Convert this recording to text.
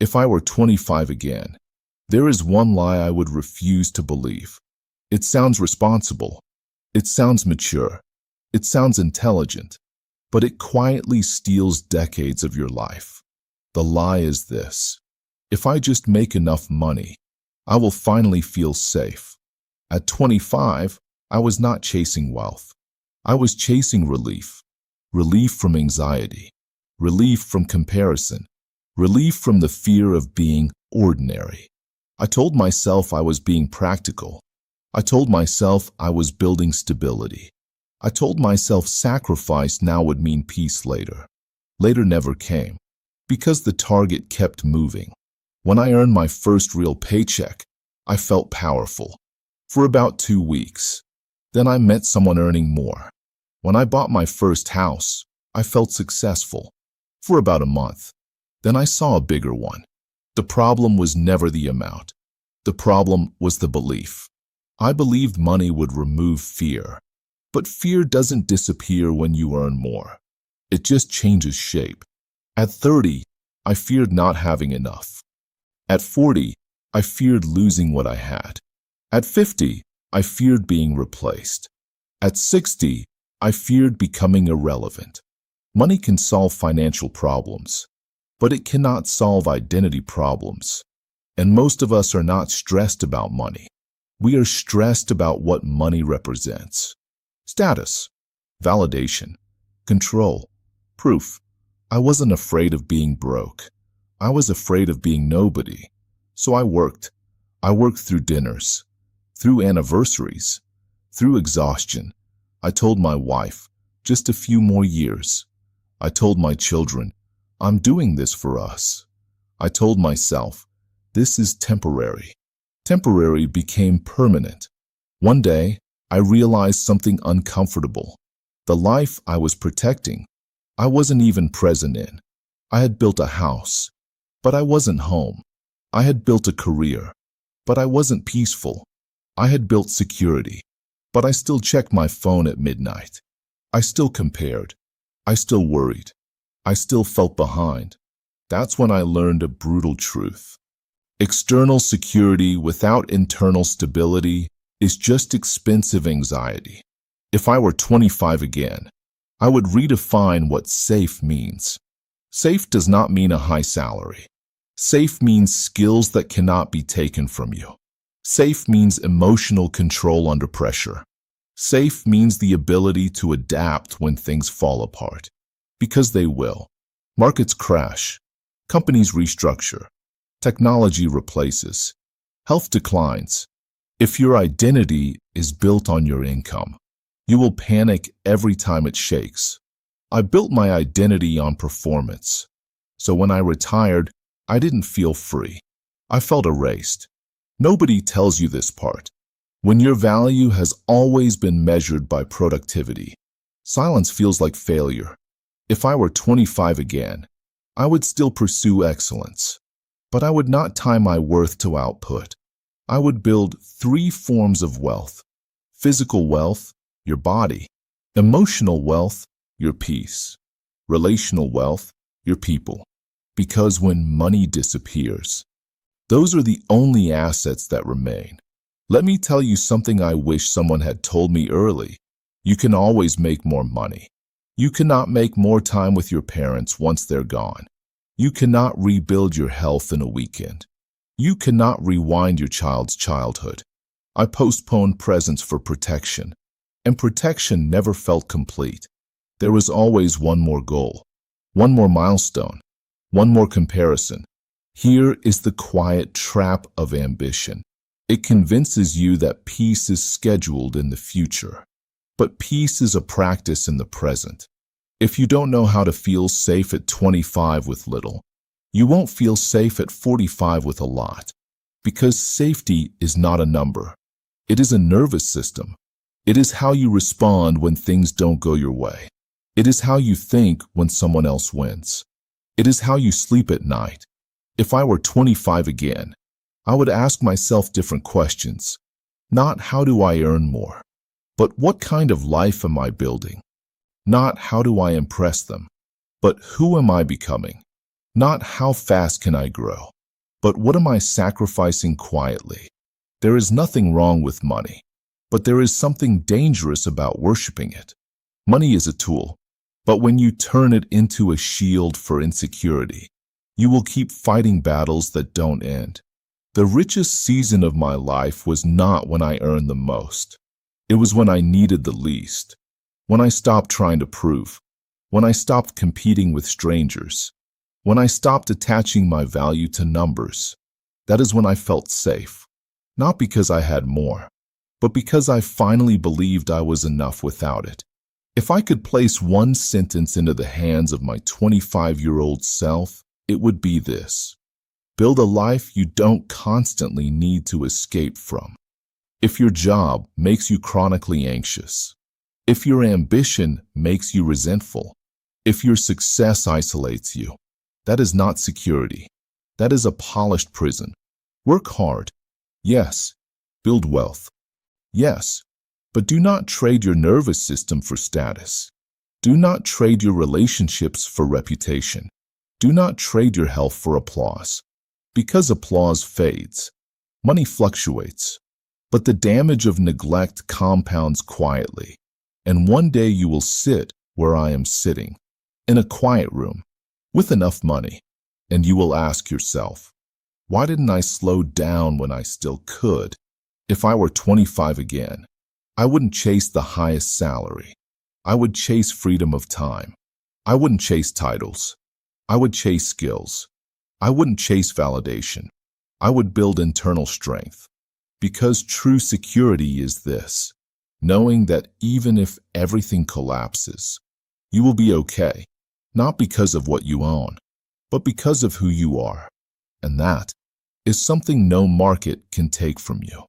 If I were 25 again, there is one lie I would refuse to believe. It sounds responsible. It sounds mature. It sounds intelligent. But it quietly steals decades of your life. The lie is this: if I just make enough money, I will finally feel safe. At 25, I was not chasing wealth. I was chasing relief. Relief from anxiety. Relief from comparison. Relief from the fear of being ordinary. I told myself I was being practical. I told myself I was building stability. I told myself sacrifice now would mean peace later. Later never came, because the target kept moving. When I earned my first real paycheck, I felt powerful. For about 2 weeks. Then I met someone earning more. When I bought my first house, I felt successful. For about a month. Then I saw a bigger one. The problem was never the amount. The problem was the belief. I believed money would remove fear. But fear doesn't disappear when you earn more. It just changes shape. At 30, I feared not having enough. At 40, I feared losing what I had. At 50, I feared being replaced. At 60, I feared becoming irrelevant. Money can solve financial problems, but it cannot solve identity problems. And most of us are not stressed about money. We are stressed about what money represents. Status, validation, control, proof. I wasn't afraid of being broke. I was afraid of being nobody. So I worked. I worked through dinners, through anniversaries, through exhaustion. I told my wife, just a few more years. I told my children, I'm doing this for us. I told myself, this is temporary. Temporary became permanent. One day, I realized something uncomfortable. The life I was protecting, I wasn't even present in. I had built a house, but I wasn't home. I had built a career, but I wasn't peaceful. I had built security, but I still checked my phone at midnight. I still compared. I still worried. I still felt behind. That's when I learned a brutal truth. External security without internal stability is just expensive anxiety. If I were 25 again, I would redefine what safe means. Safe does not mean a high salary. Safe means skills that cannot be taken from you. Safe means emotional control under pressure. Safe means the ability to adapt when things fall apart. Because they will. Markets crash. Companies restructure. Technology replaces. Health declines. If your identity is built on your income, you will panic every time it shakes. I built my identity on performance. So when I retired, I didn't feel free. I felt erased. Nobody tells you this part. When your value has always been measured by productivity, silence feels like failure. If I were 25 again, I would still pursue excellence. But I would not tie my worth to output. I would build 3 forms of wealth. Physical wealth, your body. Emotional wealth, your peace. Relational wealth, your people. Because when money disappears, those are the only assets that remain. Let me tell you something I wish someone had told me early. You can always make more money. You cannot make more time with your parents once they're gone. You cannot rebuild your health in a weekend. You cannot rewind your child's childhood. I postponed presents for protection, and protection never felt complete. There was always one more goal, one more milestone, one more comparison. Here is the quiet trap of ambition. It convinces you that peace is scheduled in the future, but peace is a practice in the present. If you don't know how to feel safe at 25 with little, you won't feel safe at 45 with a lot. Because safety is not a number. It is a nervous system. It is how you respond when things don't go your way. It is how you think when someone else wins. It is how you sleep at night. If I were 25 again, I would ask myself different questions. Not how do I earn more, but what kind of life am I building? Not how do I impress them, but who am I becoming? Not how fast can I grow, but what am I sacrificing quietly? There is nothing wrong with money, but there is something dangerous about worshiping it. Money is a tool, but when you turn it into a shield for insecurity, you will keep fighting battles that don't end. The richest season of my life was not when I earned the most. It was when I needed the least. When I stopped trying to prove. When I stopped competing with strangers. When I stopped attaching my value to numbers. That is when I felt safe. Not because I had more, but because I finally believed I was enough without it. If I could place one sentence into the hands of my 25-year-old self, it would be this: build a life you don't constantly need to escape from. If your job makes you chronically anxious, if your ambition makes you resentful, if your success isolates you, that is not security. That is a polished prison. Work hard. Yes. Build wealth. Yes. But do not trade your nervous system for status. Do not trade your relationships for reputation. Do not trade your health for applause. Because applause fades. Money fluctuates. But the damage of neglect compounds quietly. And one day you will sit where I am sitting, in a quiet room, with enough money, and you will ask yourself, why didn't I slow down when I still could? If I were 25 again, I wouldn't chase the highest salary. I would chase freedom of time. I wouldn't chase titles. I would chase skills. I wouldn't chase validation. I would build internal strength. Because true security is this: knowing that even if everything collapses, you will be okay, not because of what you own, but because of who you are. And that is something no market can take from you.